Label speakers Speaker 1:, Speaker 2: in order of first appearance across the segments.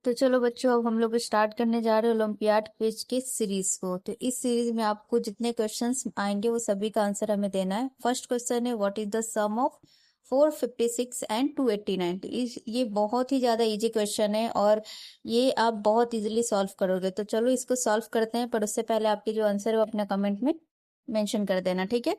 Speaker 1: तो चलो बच्चों, अब हम लोग स्टार्ट करने जा रहे हैं ओलंपियाड क्विज की सीरीज को। तो इस सीरीज में आपको जितने क्वेश्चंस आएंगे वो सभी का आंसर हमें देना है। फर्स्ट क्वेश्चन है, what is the sum of 456 and 289। ये बहुत ही ज्यादा इजी क्वेश्चन है और ये आप बहुत इजीली सॉल्व करोगे। तो चलो इसको सॉल्व करते हैं, पर उससे पहले आपके जो आंसर है वो अपना कमेंट में मेंशन कर देना, ठीक है।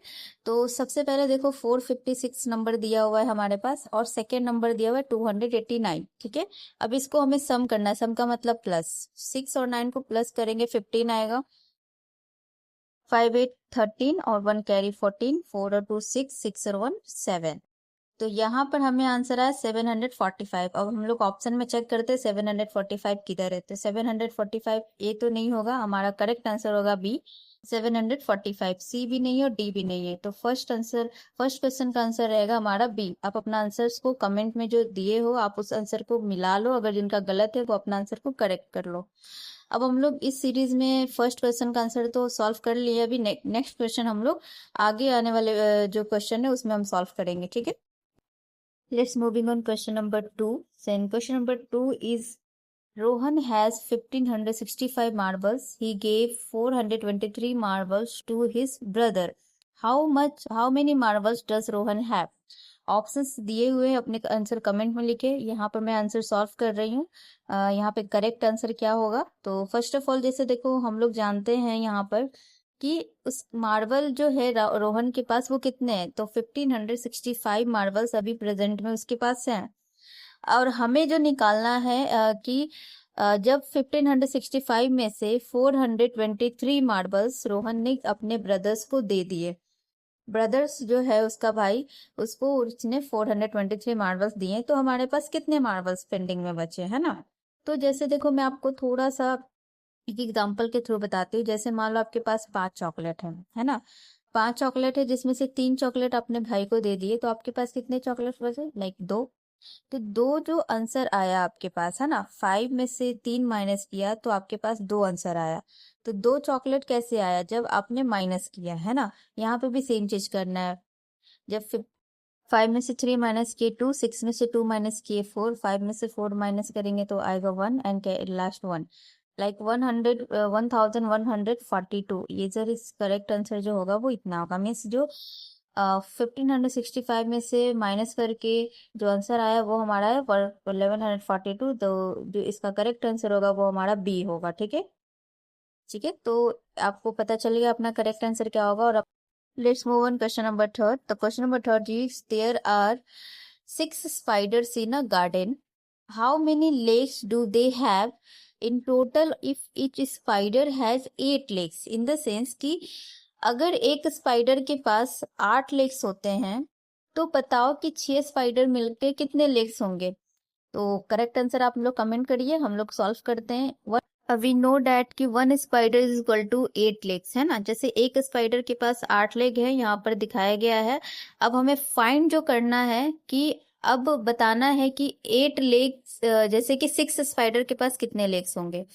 Speaker 1: तो सबसे पहले देखो 456 नंबर दिया हुआ है हमारे पास और सेकेंड नंबर दिया हुआ है 289, ठीक है। अब इसको हमें सम करना है। सम का मतलब प्लस, 6 और 9 को प्लस करेंगे 15 आएगा। 5 8 13 और 1 कैरी 14, 4 और 2 6, 6 और 1 7। तो यहाँ पर हमें आंसर आया 745। अब हम लोग ऑप्शन में चेक करते हैं 745 किधर है। तो 745 ए तो नहीं होगा, हमारा करेक्ट आंसर होगा बी 745। सी भी नहीं है और डी भी नहीं है। तो फर्स्ट क्वेश्चन का आंसर रहेगा हमारा बी। आप अपना आंसर को कमेंट में जो दिए हो आप उस आंसर को मिला लो, अगर जिनका गलत है वो अपना आंसर को करेक्ट कर लो। अब हम लोग इस सीरीज में फर्स्ट क्वेश्चन का आंसर तो सॉल्व कर लिए। अभी नेक्स्ट क्वेश्चन हम लोग आगे आने वाले जो क्वेश्चन है उसमें हम सॉल्व करेंगे, ठीक है। Let's moving on question number 2. Then question number 2 is, Rohan has 1565 marbles. He gave 423 marbles to his brother. How many marbles does Rohan have? Options दिए हुए हैं, अपने आंसर कमेंट में लिखे। यहाँ पर मैं आंसर सॉल्व कर रही हूँ। यहाँ पे करेक्ट आंसर क्या होगा? तो फर्स्ट ऑफ ऑल जैसे देखो हम लोग जानते हैं यहाँ पर कि उस मार्बल जो है रोहन के पास वो कितने हैं। तो 1565 मार्बल्स अभी प्रेजेंट में उसके पास हैं। और हमें जो निकालना है कि जब 1565 में से 423 मार्बल्स रोहन ने अपने ब्रदर्स को दे दिए। ब्रदर्स जो है उसका भाई, उसको उसने 423 मार्बल्स दिए। तो हमारे पास कितने मार्बल्स पेंडिंग में बचे, है ना। तो जैसे देखो मैं आपको थोड़ा सा एक एग्जाम्पल के थ्रू बताती हूँ। जैसे मान लो आपके पास 5 चॉकलेट है ना। 5 चॉकलेट है जिसमें से 3 चॉकलेट अपने भाई को दे दिए। तो आपके पास कितने चॉकलेट बचे? लाइक 2। तो 2 जो आंसर आया आपके पास, है ना, 5 में से 3 माइनस किया तो आपके पास 2 आंसर आया। तो 2 चॉकलेट कैसे आया? जब आपने माइनस किया, है ना। यहाँ पे भी सेम चीज करना है। जब 5 में से 3 माइनस किए 2, 6 में से 2 माइनस किए 4, 5 में से 4 माइनस करेंगे तो आएगा 1 एंड लास्ट 1, लाइक 1142। ये जर इस करेक्ट आंसर जो होगा वो इतना होगा। मीन्स जो 1565 में से माइनस करके जो आंसर आया वो हमारा है 1142। तो जो इसका करेक्ट आंसर होगा वो हमारा बी होगा, ठीक है। ठीक है, तो आपको पता चल गया अपना करेक्ट आंसर क्या होगा। और let's move on question number third. तो question number third is, there are 6 spiders in a garden. How many legs do they have in total if each spider has 8 legs? In the sense कि अगर एक spider के पास 8 legs होते हैं तो बताओ कि 6 स्पाइडर मिलके कितने लेग्स होंगे। तो करेक्ट आंसर आप लोग कमेंट करिए, हम लोग सॉल्व करते हैं। वी नो डैट कि 1 spider is equal to 8 legs, है ना। जैसे एक स्पाइडर के पास 8 लेग है, यहाँ पर दिखाया गया है। अब हमें फाइंड जो करना है कि अब बताना है कि 8 लेग्स, जैसे कि 6 स्पाइडर के पास कितने लेग्स होंगे।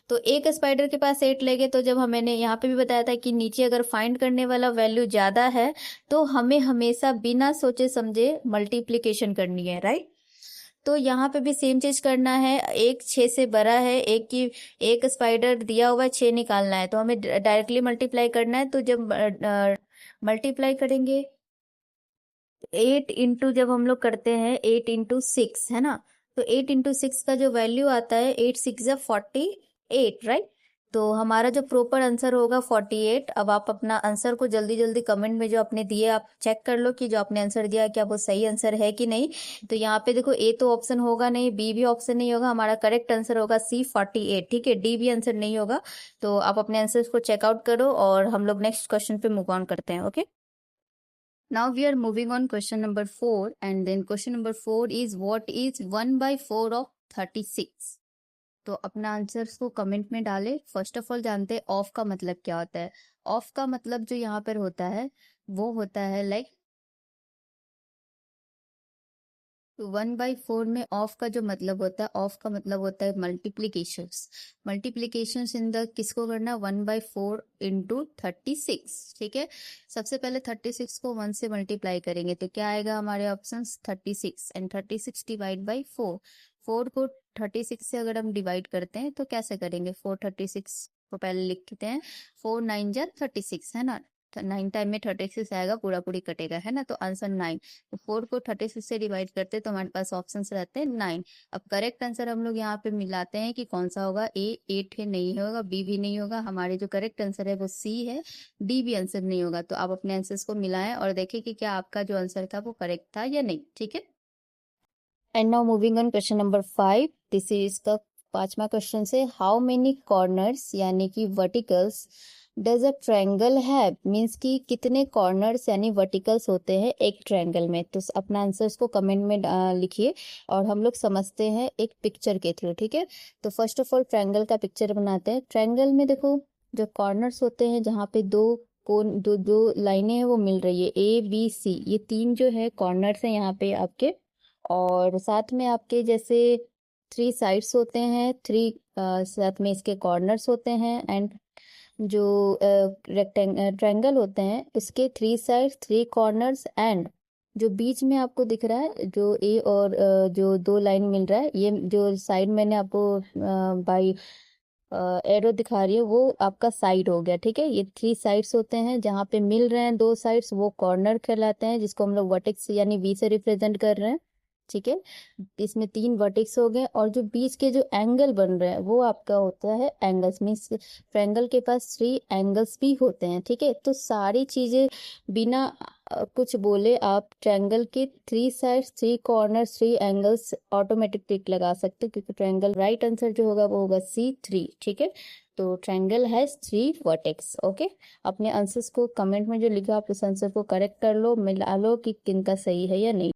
Speaker 1: तो एक स्पाइडर के पास 8 लेग है, तो जब मैंने यहाँ पे भी बताया था कि नीचे अगर फाइंड करने वाला वैल्यू ज्यादा है तो हमें हमेशा बिना सोचे समझे मल्टीप्लीकेशन करनी है, राइट। तो यहाँ पे भी सेम चीज करना है। एक 6 से बड़ा है, एक स्पाइडर दिया हुआ है 6 निकालना है, तो हमें डायरेक्टली मल्टीप्लाई करना है। तो जब मल्टीप्लाई करेंगे 8 इंटू, जब हम लोग करते हैं 8 इंटू 6, है ना। तो 8 इंटू 6 का जो वैल्यू आता है 8 6 जा 48, राइट। तो हमारा जो प्रॉपर आंसर होगा 48। अब आप अपना आंसर को जल्दी जल्दी कमेंट में जो आपने दिए आप चेक कर लो कि जो आपने आंसर दिया क्या वो सही आंसर है कि नहीं। तो यहाँ पे देखो ए तो ऑप्शन होगा नहीं, बी भी ऑप्शन नहीं होगा, हमारा करेक्ट आंसर होगा सी 48, ठीक है। डी भी आंसर नहीं होगा। तो आप अपने आंसर को चेकआउट करो और हम लोग नेक्स्ट क्वेश्चन पे मूव ऑन करते हैं, okay. Now we are moving on question number 4, and then question number 4 is, what is 1/4 of 36? तो अपना आंसर्स को कमेंट में डाले। फर्स्ट ऑफ ऑल जानते हैं ऑफ का मतलब क्या होता है। ऑफ का मतलब जो यहाँ पर होता है वो होता है लाइक 1/4 में ऑफ का जो मतलब होता है, ऑफ का मतलब होता है मल्टीप्लीकेशंस। मल्टीप्लीकेशंस इन द किसको करना? 1/4 इंटू 36, ठीक है। सबसे पहले 36 को 1 से मल्टीप्लाई करेंगे तो क्या आएगा हमारे ऑप्शंस? 36 and 36 divide by 4। 4 को 436 से अगर हम डिवाइड करते हैं तो कैसे करेंगे, 436 को पहले लिखते हैं, 4 9 जा 36 है ना, 9 टाइम में 36 आएगा, पूरा पूरी कटेगा है ना, तो आंसर 9। तो 4 को 36 से डिवाइड करते हैं तो हमारे पास ऑप्शन रहते हैं 9। अब करेक्ट आंसर हम लोग यहाँ पे मिलाते हैं कि कौन सा होगा, ए 8 है नहीं होगा, बी भी नहीं होगा, हमारे जो करेक्ट आंसर है वो सी है, डी भी आंसर नहीं होगा। तो आप अपने आंसर्स को मिलाएं और देखें कि क्या आपका जो आंसर था वो करेक्ट था या नहीं, ठीक है। And now moving on question number 5, this is का 5वां क्वेश्चन से, हाउ मेनी कॉर्नर्स यानी कि verticals does a triangle have, means कि कितने कॉर्नर्स यानी वर्टिकल्स होते हैं एक ट्रायंगल में। तो अपना आंसर्स को कमेंट में लिखिए और हम लोग समझते हैं एक पिक्चर के थ्रू, ठीक है। तो फर्स्ट ऑफ ऑल ट्रायंगल का पिक्चर बनाते हैं। ट्रायंगल में देखो जो कॉर्नर्स होते हैं, जहाँ पे दो कोन दो दो लाइनें हैं वो मिल रही है, ए बी सी, ये 3 जो है कॉर्नर्स हैं यहाँ पे आपके, और साथ में आपके जैसे 3 साइड्स होते हैं, 3 साथ में इसके कॉर्नर्स होते हैं, एंड जो ट्रायंगल होते हैं इसके 3 साइड्स 3 कॉर्नर्स, एंड जो बीच में आपको दिख रहा है जो ए और जो 2 लाइन मिल रहा है, ये जो साइड मैंने आपको बाई एरो दिखा रही है वो आपका साइड हो गया, ठीक है। ये 3 साइड्स होते हैं, जहाँ पे मिल रहे हैं 2 साइड्स वो कॉर्नर कहलाते हैं, जिसको हम लोग वर्टेक्स यानी वी से रिप्रेजेंट कर रहे हैं, ठीक है। इसमें 3 वर्टेक्स हो गए, और जो बीच के जो एंगल बन रहे हैं वो आपका होता है एंगल्स, मीन्स ट्रायंगल के पास 3 एंगल्स भी होते हैं, ठीक है। तो सारी चीजें बिना कुछ बोले आप ट्रायंगल के 3 साइड्स 3 कॉर्नर्स 3 एंगल्स ऑटोमेटिक टिक लगा सकते हो, क्योंकि ट्रायंगल राइट आंसर जो होगा वो होगा C3, ठीक है। तो ट्रायंगल हैज 3 वर्टेक्स, ओके। अपने आंसर्स को कमेंट में जो लिखा आप उस आंसर को करेक्ट कर लो, मिला लो कि किनका सही है या नहीं।